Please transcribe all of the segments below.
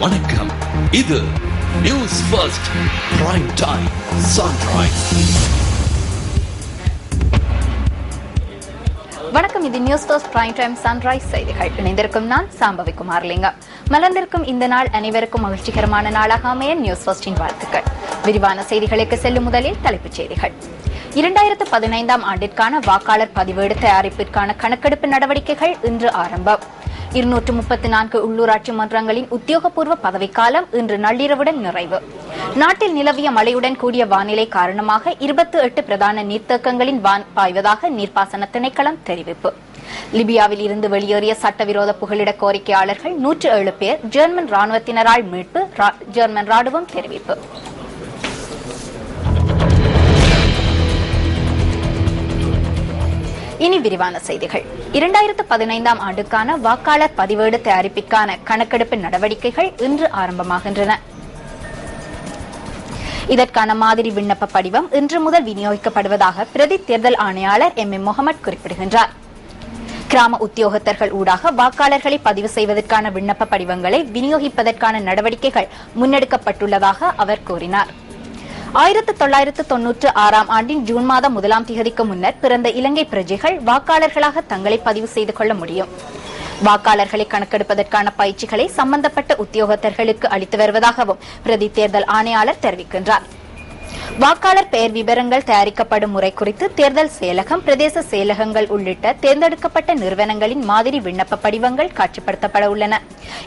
வணக்கம். இது news first prime time sunrise. வணக்கம். இது news first prime time sunrise செய்திகள். இணைந்திருக்கும் நான் சாம்பவி குமார்லிங்கம். மலர்ந்திருக்கும் இந்த நாள் அனைவருக்கும் மகிழ்ச்சிகரமான நாளாக அமைய நியூஸ் ஃபர்ஸ்டின் வாழ்த்துக்கள். விரிவான செய்திகளுக்கு செல்லும் முதலில் தலைப்புச் செய்திகள். 2015 ஆண்டிற்கான வாக்காளர் பதிவேடு தயாரிப்பிற்கான கணக்கெடுப்பு நடவடிக்கைகள் இன்று ஆரம்பம். 234 உள்ளூராட்சி மன்றங்களின் உத்தியோகபூர்வ பதவிக்காலம் இன்று நள்ளிரவுடன் நிறைவு. நாட்டில் நிலவிய மழையுடன் கூடிய வானிலை காரணமாக 28 பிரதான நீர்த்தேக்கங்களின் வான் பாய்வதாக நீர்ப்பாசன திணைக்களம் தெரிவிப்பு. லிபியாவில் இருந்து வெளியேறிய சட்டவிரோத புகலிட கோரிக்கையாளர்கள் 107 பேர் ஜெர்மன் ராணுவத்தினரால் மீட்பு, ஜெர்மன் ராணுவம் தெரிவிப்பு. இனி விரிவான செய்திகள். 2015 ஆண்டுக்கான வாக்காளர் பதிவேடு தயாரிப்பிற்கான கணக்கெடுப்பு நடவடிக்கைகள் இன்று ஆரம்பமாகின்றன. இதற்கான மாதிரி விண்ணப்ப படிவம் இன்று முதல் விநியோகிக்கப்படுவதாக பிரதி தேர்தல் ஆணையாளர் எம் முகமது குறிப்பிடுகின்றார். கிராம உத்தியோகத்தர்கள் ஊடாக வாக்காளர்களை பதிவு செய்வதற்கான விண்ணப்ப படிவங்களை விநியோகிப்பதற்கான நடவடிக்கைகள் முன்னெடுக்கப்பட்டுள்ளதாக அவர் கூறினார். 1996 ஆண்டின் ஜூன் மாதம் 1ஆம் தேதிக்கு முன்னர் பிறந்த இலங்கை பிரஜைகள் வாக்காளர்களாக தங்களை பதிவு செய்து கொள்ள முடியும். வாக்காளர்களை கணக்கெடுப்பதற்கான பயிற்சிகளை சம்பந்தப்பட்ட உத்தியோகத்தர்களுக்கு அளித்து வருவதாகவும் பிரதி தேர்தல் ஆணையாளர் தெரிவிக்கின்றார். வாக்காளர் பெயர் விவரங்கள் தயாரிக்கப்படும் முறை குறித்து தேர்தல் செயலகம், பிரதேச செயலகங்கள் உள்ளிட்ட தேர்ந்தெடுக்கப்பட்ட நிறுவனங்களின் மாதிரி விண்ணப்ப படிவங்கள் காட்சிப்படுத்தப்பட உள்ளன.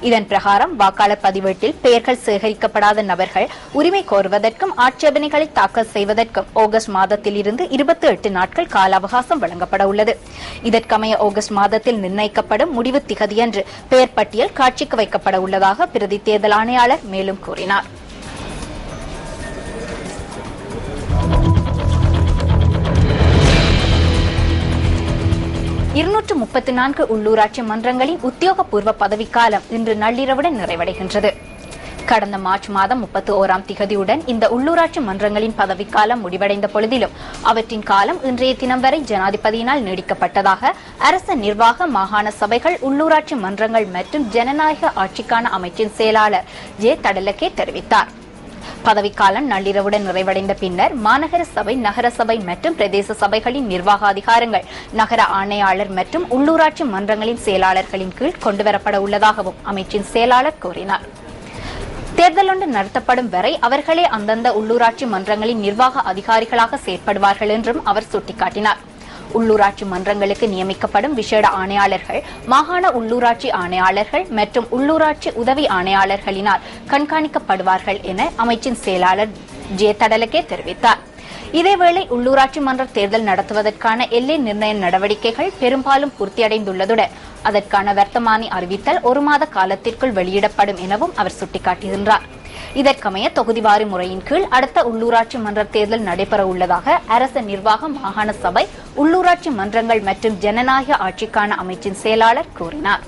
இதன் பிரகாரம் வாக்காளர் பதிவேட்டில் பெயர்கள் சேகரிக்கப்படாத நபர்கள் உரிமை கோருவதற்கும் ஆட்சேபனைகளை தாக்கல் செய்வதற்கும் ஆகஸ்ட் மாதத்தில் இருந்து 28 நாட்கள் கால அவகாசம் வழங்கப்பட உள்ளது. இதற்கமைய ஆகஸ்ட் மாதத்தில் நிர்ணயிக்கப்படும் முடிவு திகதியன்று பெயர் பட்டியல் காட்சிக்கு வைக்கப்பட உள்ளதாக பிரதி தேர்தல் ஆணையாளர் மேலும் கூறினார். இருநூற்று 34 உள்ளூராட்சி மன்றங்களின் உத்தியோகபூர்வ பதவிக்காலம் இன்று நள்ளிரவுடன் நிறைவடைகின்றது. கடந்த மார்ச் மாதம் 31ஆம் திகதியுடன் இந்த உள்ளூராட்சி மன்றங்களின் பதவிக்காலம் முடிவடைந்த பொழுதிலும் அவற்றின் காலம் இன்றைய தினம் வரை ஜனாதிபதியினால் நீடிக்கப்பட்டதாக அரச நிர்வாக, மாகாண சபைகள், உள்ளூராட்சி மன்றங்கள் மற்றும் ஜனநாயக ஆட்சிக்கான அமைச்சின் செயலாளர் ஜே தடலகே தெரிவித்தார். பதவிக்காலம் நள்ளிரவுடன் நிறைவடைந்த பின்னர் மாநகர சபை, நகர சபை மற்றும் பிரதேச சபைகளின் நிர்வாக அதிகாரங்கள் நகர ஆணையாளர் மற்றும் உள்ளூராட்சி மன்றங்களின் செயலாளர்களின் கீழ் கொண்டுவரப்பட உள்ளதாகவும் அமைச்சின் செயலாளர் கூறினார். தேர்தல் ஒன்று நடத்தப்படும் வரை அவர்களே அந்தந்த உள்ளூராட்சி மன்றங்களின் நிர்வாக அதிகாரிகளாக செயற்படுவார்கள் என்றும் அவர் சுட்டிக்காட்டினார். உள்ளூராட்சி மன்றங்களுக்கு நியமிக்கப்படும் விசேட ஆணையாளர்கள் மாகாண உள்ளூராட்சி ஆணையாளர்கள் மற்றும் உள்ளூராட்சி உதவி ஆணையாளர்களினால் கண்காணிக்கப்படுவார்கள் என அமைச்சின் செயலாளர் ஜே தடலகே தெரிவித்தார். இதேவேளை உள்ளூராட்சி மன்ற தேர்தல் நடத்துவதற்கான எல்லை நிர்ணய நடவடிக்கைகள் பெரும்பாலும் பூர்த்தியடைந்துள்ளதுடன் அதற்கான வர்த்தமானி அறிவித்தல் 1 மாத காலத்திற்குள் வெளியிடப்படும் எனவும் அவர் சுட்டிக்காட்டுகின்றார். இதற்கமைய தொகுதிவாரி முறையின் கீழ் அடுத்த உள்ளூராட்சி மன்ற தேர்தல் நடைபெற உள்ளதாக அரச நிர்வாகம், மாகாண சபை, உள்ளூராட்சி மன்றங்கள் மற்றும் ஜனநாயக ஆட்சிக்கான அமைச்சின் செயலாளர் கூறினார்.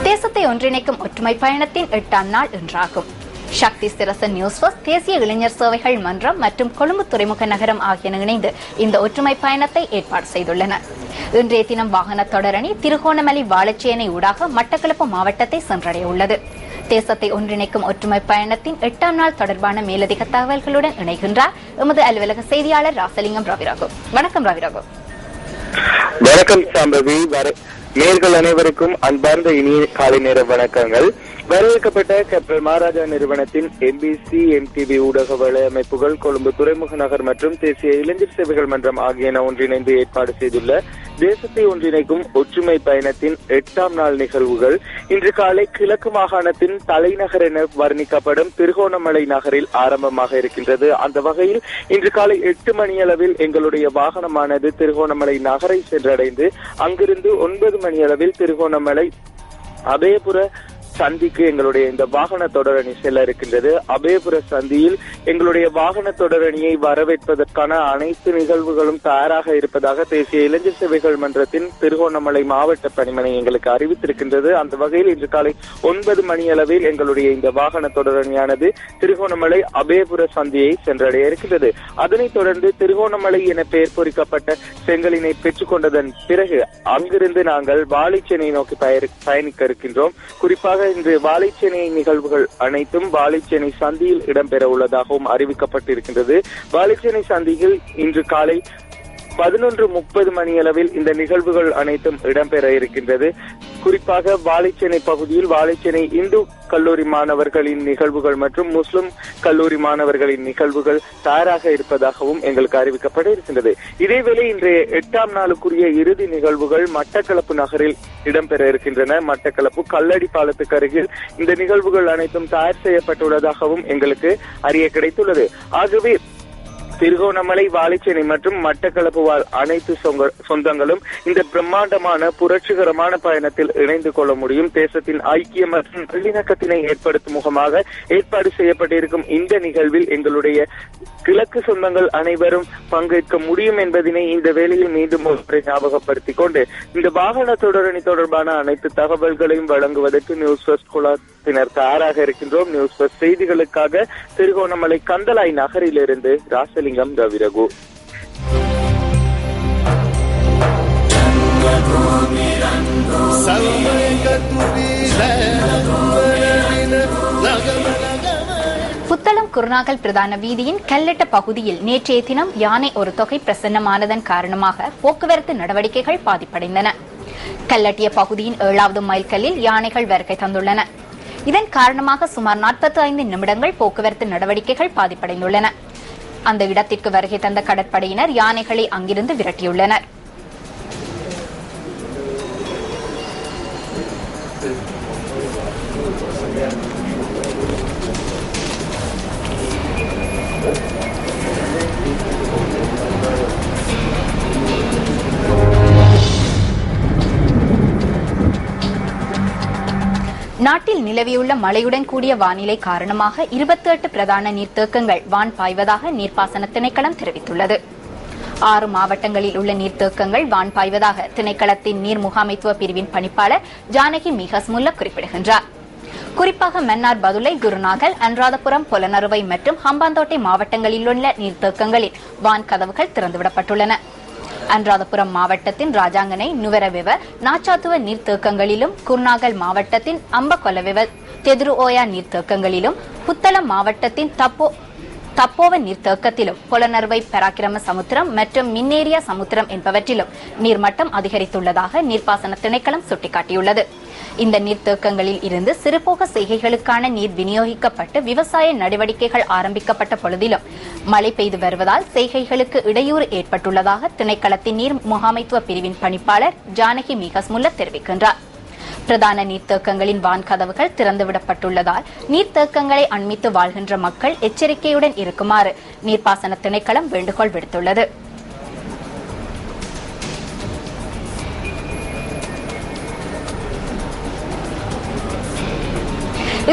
தேசத்தை ஒன்றிணைக்கும் ஒற்றுமை பயணத்தின் 8ஆம் நாள் இன்றாகும். சக்தி சிரச நியூஸ் ஃபர்ஸ்ட், தேசிய இளைஞர் சேவைகள் மன்றம் மற்றும் கொழும்பு துறைமுக நகரம் ஆகியன இணைந்து இந்த ஒற்றுமை பயணத்தை ஏற்பாடு செய்துள்ளன. இன்றைய தினம் வாகன தொடரணி திருகோணமலை வாழைச்சேனை ஊடாக மட்டக்களப்பு மாவட்டத்தை சென்றடைய உள்ளது. தேசத்தை ஒன்றிணைக்கும் ஒற்றுமை பயணத்தின் 8ஆம் நாள் தொடர்பான மேலதிக தகவல்களுடன் இணைகின்றார் எமது அலுவலக செய்தியாளர் ராசலிங்கம் ரவிராகு. வணக்கம் ரவிராகு. வணக்கம் சாம்பவி. நேயர்கள் அனைவருக்கும் அன்பார்ந்த இனிய காலை நேர வணக்கங்கள். வரவேற்கப்பட்ட கேப்டன் மகாராஜா நிறுவனத்தின் MBC, MTV ஊடக வலையமைப்புகள், கொழும்பு துறைமுக நகர் மற்றும் தேசிய இளைஞர் சேவைகள் மன்றம் ஆகியன ஒன்றிணைந்து ஏற்பாடு செய்துள்ள தேசத்தை ஒன்றிணைக்கும் ஒற்றுமை பயணத்தின் 8ஆம் நாள் நிகழ்வுகள் இன்று காலை கிழக்கு மாகாணத்தின் தலைநகர் என வர்ணிக்கப்படும் திருகோணமலை நகரில் ஆரம்பமாக இருக்கின்றது. அந்த வகையில் இன்று காலை 8 மணியளவில் எங்களுடைய வாகனமானது திருகோணமலை நகரை சென்றடைந்து அங்கிருந்து 9 மணியளவில் திருகோணமலை அபயபுர சந்திக்கு எங்களுடைய இந்த வாகன தொடரணி செல்ல இருக்கின்றது. அபேபுர சந்தியில் எங்களுடைய வாகன தொடரணியை வரவேற்பதற்கான அனைத்து நிகழ்வுகளும் தயாராக இருப்பதாக தேசிய இளைஞர் சேவைகள் மன்றத்தின் திருகோணமலை மாவட்ட பணிமனை எங்களுக்கு அறிவித்திருக்கின்றது. அந்த வகையில் இன்று காலை 9 மணியளவில் எங்களுடைய இந்த வாகன தொடரணியானது திருகோணமலை அபேபுர சந்தியை சென்றடைய இருக்கின்றது. அதனைத் தொடர்ந்து திருகோணமலை என பெயர் பொறிக்கப்பட்ட செங்கலினை பெற்றுக் கொண்டதன் பிறகு அங்கிருந்து நாங்கள் வாழைச்சேனை நோக்கி பயணிக்க இருக்கின்றோம். குறிப்பாக இன்று வாழைச்சேனை நிகழ்வுகள் அனைத்தும் வாழைச்சேனை சந்தியில் இடம்பெற உள்ளதாகவும் அறிவிக்கப்பட்டிருக்கின்றது. வாழைச்சேனை சந்தியில் இன்று காலை 11:30 மணியளவில் இந்த நிகழ்வுகள் அனைத்தும் இடம்பெற இருக்கின்றது. குறிப்பாக வாழைச்சேனை பகுதியில் வாழைச்சேனை இந்து கல்லூரி மாணவர்களின் நிகழ்வுகள் மற்றும் முஸ்லிம் கல்லூரி மாணவர்களின் நிகழ்வுகள் தயாராக இருப்பதாகவும் எங்களுக்கு அறிவிக்கப்பட இருக்கின்றது. இதேவேளை இன்றைய 8ஆம் நாளுக்குரிய இறுதி நிகழ்வுகள் மட்டக்களப்பு நகரில் இடம்பெற இருக்கின்றன. மட்டக்களப்பு கல்லடி பாலத்துக்கு அருகில் இந்த நிகழ்வுகள் அனைத்தும் தயார் செய்யப்பட்டுள்ளதாகவும் எங்களுக்கு அறிய கிடைத்துள்ளது. ஆகவே திருகோணமலை, வாழைச்சேனை மற்றும் மட்டக்களப்பு வாழ் அனைத்து சொந்தங்களும் இந்த பிரம்மாண்டமான புரட்சிகரமான பயணத்தில் இணைந்து கொள்ள முடியும். தேசத்தின் ஐக்கியம் மற்றும் நல்லிணக்கத்தினை ஏற்படுத்தும் முகமாக ஏற்பாடு செய்யப்பட்டிருக்கும் இந்த நிகழ்வில் எங்களுடைய கிழக்கு சொந்தங்கள் அனைவரும் பங்கேற்க முடியும் என்பதனை இந்த வேளையில் மீண்டும் ஒன்றை ஞாபகப்படுத்திக் கொண்டு இந்த வாகன தொடரணி தொடர்பான அனைத்து தகவல்களையும் வழங்குவதற்கு நியூஸ் ஃபர்ஸ்ட் குழாத்தினர் தயாராக இருக்கின்றோம். நியூஸ் ஃபர்ஸ்ட் செய்திகளுக்காக திருகோணமலை கந்தலாய் நகரிலிருந்து ராசலிங்கம் ரவிரகு. புத்தளம் குருநாகல் பிரதான வீதியின் கல்லெட்ட பகுதியில் நேற்றைய தினம் யானை ஒரு தொகை பிரசன்னமானதன் காரணமாக போக்குவரத்து நடவடிக்கைகள் பாதிப்படைந்தன. கல்லட்டிய பகுதியின் 7வது மைல்கல்லில் யானைகள் வருகை தந்துள்ளன. இதன் காரணமாக சுமார் 45 நிமிடங்கள் போக்குவரத்து நடவடிக்கைகள் பாதிப்படைந்துள்ளன. அந்த இடத்திற்கு வருகை தந்த கடற்படையினர் யானைகளை அங்கிருந்து விரட்டியுள்ளனர். நாட்டில் நிலவியுள்ள மழையுடன் கூடிய வானிலை காரணமாக 28 பிரதான நீர்த்தேக்கங்கள் வான் பாய்வதாக நீர்ப்பாசன திணைக்களம் தெரிவித்துள்ளது. 6 மாவட்டங்களில் உள்ள நீர்த்தேக்கங்கள் வான் பாய்வதாக திணைக்களத்தின் நீர் முகாமைத்துவ பிரிவின் பணிப்பாளர் ஜானகி மிகஸ்முல்ல குறிப்பிடுகின்றார். குறிப்பாக மன்னார், பதுளை, குருநாகல், அனுராதபுரம், பொலனறுவை மற்றும் ஹம்பாந்தோட்டை மாவட்டங்களில் உள்ள நீர்த்தேக்கங்களில் வான் கதவுகள் திறந்துவிடப்பட்டுள்ளன. அனுராதபுரம் மாவட்டத்தின் ராஜாங்கனை, நுவரவெவ, நாச்சாத்துவ நீர்த்தேக்கங்களிலும், குருநாகல் மாவட்டத்தின் அம்பகொலவெவ, தெதுரு ஓயா நீர்த்தேக்கங்களிலும், புத்தளம் மாவட்டத்தின் தப்போவ நீர்த்தேக்கத்திலும், பொலனறுவை, பராக்கிரம சமுத்திரம் மற்றும் மின்னேரியா சமுத்திரம் என்பவற்றிலும் நீர்மட்டம் அதிகரித்துள்ளதாக நீர்ப்பாசன திணைக்களம் சுட்டிக்காட்டியுள்ளது. இந்த நீர்த்தேக்கங்களில் இருந்து சிறுபோக செய்கைகளுக்கான நீர் விநியோகிக்கப்பட்டு விவசாய நடவடிக்கைகள் ஆரம்பிக்கப்பட்ட பொழுதிலும் மழை பெய்து வருவதால் செய்கைகளுக்கு இடையூறு ஏற்பட்டுள்ளதாக திணைக்களத்தின் நீர் முகாமைத்துவ பிரிவின் பணிப்பாளர் ஜானகி மிகஸ்முல்ல தெரிவிக்கின்றார். பிரதான நீர்த்தேக்கங்களின் வான் கதவுகள் திறந்துவிடப்பட்டுள்ளதால் நீர்த்தேக்கங்களை அண்மித்து வாழ்கின்ற மக்கள் எச்சரிக்கையுடன் இருக்குமாறு நீர்ப்பாசன திணைக்களம் வேண்டுகோள் விடுத்துள்ளது.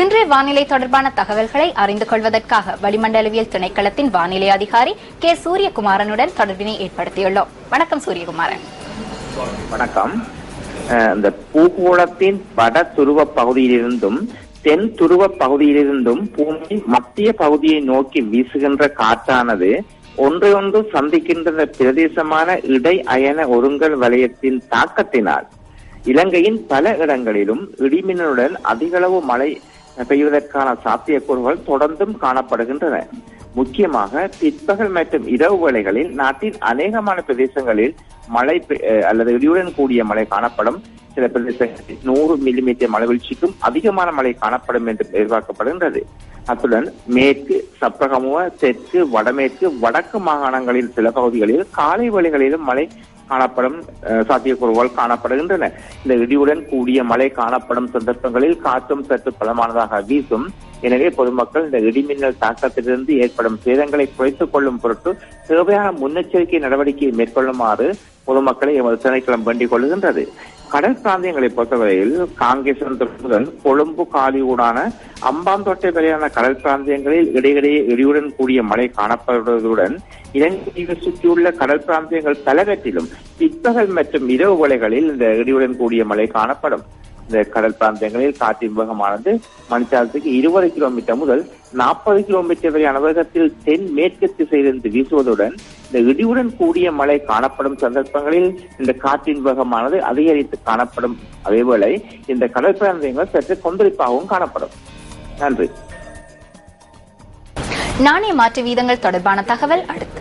இன்றைய வானிலை தொடர்பான தகவல்களை அறிந்து கொள்வதற்காக வளிமண்டலவியல் திணைக்களத்தின் வானிலை அதிகாரி கே சூரியகுமாரனுடன் தொடர்பினை ஏற்படுத்தியுள்ளோம். வணக்கம் சூரியகுமாரன். வணக்கம். இந்த பூகோளத்தின் வட துருவ பகுதியிலிருந்தும் தென் துருவ பகுதியிலிருந்தும் பூமி மத்திய பகுதியை நோக்கி வீசுகின்ற காற்றானது ஒன்றையொன்று சந்திக்கின்ற பிரதேசமான இடை அயன ஒருங்கல் வலயத்தின் தாக்கத்தினால் இலங்கையின் பல இடங்களிலும் இடிமின்னலுடன் அதிகளவு மழை பெய்வதற்கான சாத்தியக்கூறுகள் தொடர்ந்தும் காணப்படுகின்றன. முக்கியமாக பிற்பகல் மற்றும் இரவு வேளைகளில் நாட்டின் அநேகமான பிரதேசங்களில் மழை அல்லது இடியுடன் கூடிய மழை காணப்படும். சில பிரதேசங்களில் 100 மில்லிமீட்டர் மழை வீழ்ச்சிக்கும் அதிகமான மழை காணப்படும் என்று எதிர்பார்க்கப்படுகின்றது. அத்துடன் மேற்கு, சப்ரகமுவ, தெற்கு, வடமேற்கு, வடக்கு மாகாணங்களில் சில பகுதிகளில் காலை வேளைகளிலும் மழை காணப்படும் சாத்தியக்கூறுகள் காணப்படுகின்றன. இந்த இடியுடன் கூடிய மழை காணப்படும் சந்தர்ப்பங்களில் காற்றும் சற்று பலமானதாக வீசும். எனவே பொதுமக்கள் இந்த இடிமின்னல் தாக்கத்திலிருந்து ஏற்படும் சேதங்களை குறைத்துக் கொள்ளும் பொருட்டு தேவையான முன்னெச்சரிக்கை நடவடிக்கையை மேற்கொள்ளுமாறு பொதுமக்களை எமது திணைக்களம் வேண்டிக் கொள்கின்றது. கடல் பிராந்தியங்களை பொறுத்தவரையில் காங்கேசன் முதல் கொழும்பு காலியூடான அம்பாந்தோட்டை வரையான கடல் பிராந்தியங்களில் இடையிடையே இடியுடன் கூடிய மழை காணப்படுவதுடன் இலங்கையை சுற்றியுள்ள கடல் பிராந்தியங்கள் பலவற்றிலும் பிற்பகல் மற்றும் இரவு வேளைகளில் இந்த இடியுடன் கூடிய மழை காணப்படும். இந்த கடல் பிராந்தியங்களில் காற்றின் வேகமானது மணித்தாரத்துக்கு 20 கிலோமீட்டர் முதல் 40 கிலோமீட்டர் வரையான வேகத்தில் தென் மேற்கு திசையிலிருந்து வீசுவதுடன் இந்த இடியுடன் கூடிய மழை காணப்படும் சந்தர்ப்பங்களில் இந்த காற்றின் வேகமானது அதிகரித்து காணப்படும். அதேவேளை இந்த கடல் பிராந்தியங்கள் சற்று கொந்தளிப்பாகவும் காணப்படும். நன்றி. நாணய மாற்று வீதங்கள் தொடர்பான தகவல் அடுத்து.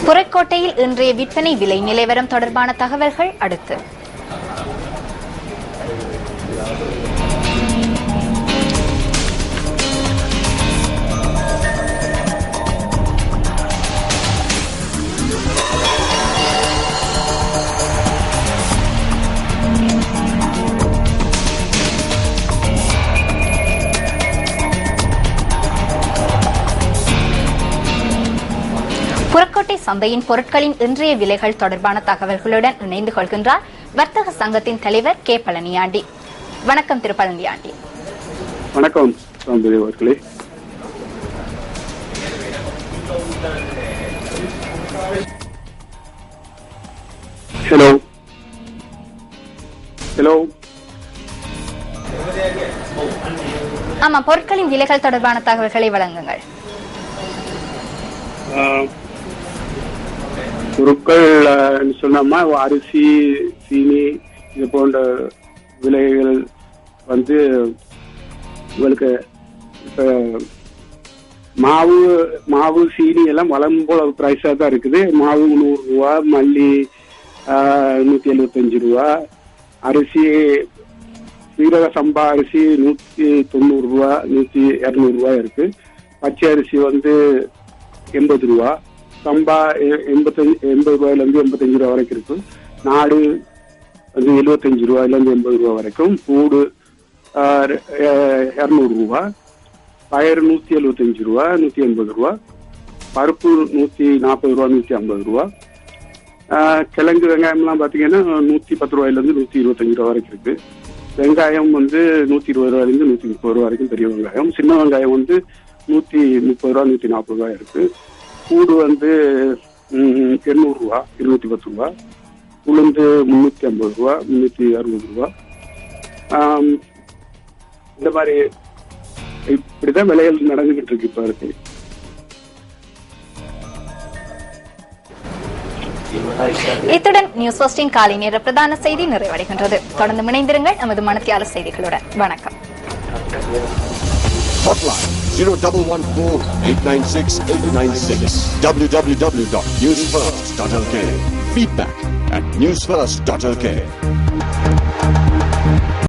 புறக்கோட்டையில் இன்றைய விற்பனை விலை நிலவரம் தொடர்பான தகவல்கள் அடுத்து. புறக்கோட்டை சந்தையின் பொருட்களின் இன்றைய விலைகள் தொடர்பான தகவல்களுடன் இணைந்து கொள்கின்றார் வர்த்தக சங்கத்தின் தலைவர் கே பழனியாண்டி. வணக்கம் திரு பழனியாண்டி. வணக்கம் அவர்களே. Hello hello. ஆமா, பொருட்களின் விலைகள் தொடர்பான தகவல்களை வழங்குங்கள். பொருட்கள் சொன்னோம்னா அரிசி, சீனி இது போன்ற விலைகள் வந்து உங்களுக்கு இப்ப மாவு சீனி எல்லாம் வளம் போல பிரைஸா தான் இருக்குது. மாவு 100 ரூபா, மல்லி 175 ரூபா, அரிசி சீரக சம்பா அரிசி 190 ரூபா, 200 ரூபாய் இருக்கு. பச்சை அரிசி வந்து 80 ரூபா, சம்பா 80 ரூபாயில இருந்து 85 ரூபா வரைக்கும் இருக்கு. நாடு வந்து 75 ரூபாயில இருந்து 80 ரூபா வரைக்கும். பூடு 200 ரூபா, பயறு 175 ரூபா, 180 ரூபா, பருப்பு 140 ரூபா, 150 ரூபா. கிழங்கு வெங்காயம் எல்லாம் பாத்தீங்கன்னா 110 ரூபாயில இருந்து 125 ரூபா வரைக்கும் இருக்கு. வெங்காயம் வந்து 120 ரூபாயில இருந்து 130 ரூபா வரைக்கும் பெரிய வெங்காயம். சின்ன வெங்காயம் வந்து 130 ரூபா, 140 ரூபாய் இருக்கு. பூடு வந்து 800 ரூபா, 210 ரூபா. உளுந்து 350 ரூபா, 360 ரூபா. இந்த மாதிரி இப்படிதான் விலைகள் நடந்துகிட்டு இருக்கு இப்ப இருக்கு. இத்துடன் நியூஸ் ஃபர்ஸ்டின் காலை நேர பிரதான செய்தி நிறைவடைகின்றது. தொடர்ந்து இணைந்திருங்கள் நமது மனத்தியாளர் செய்திகளுடன். வணக்கம். Hotline 0114-896-896 www.newsfirst.lk. Feedback at newsfirst.lk.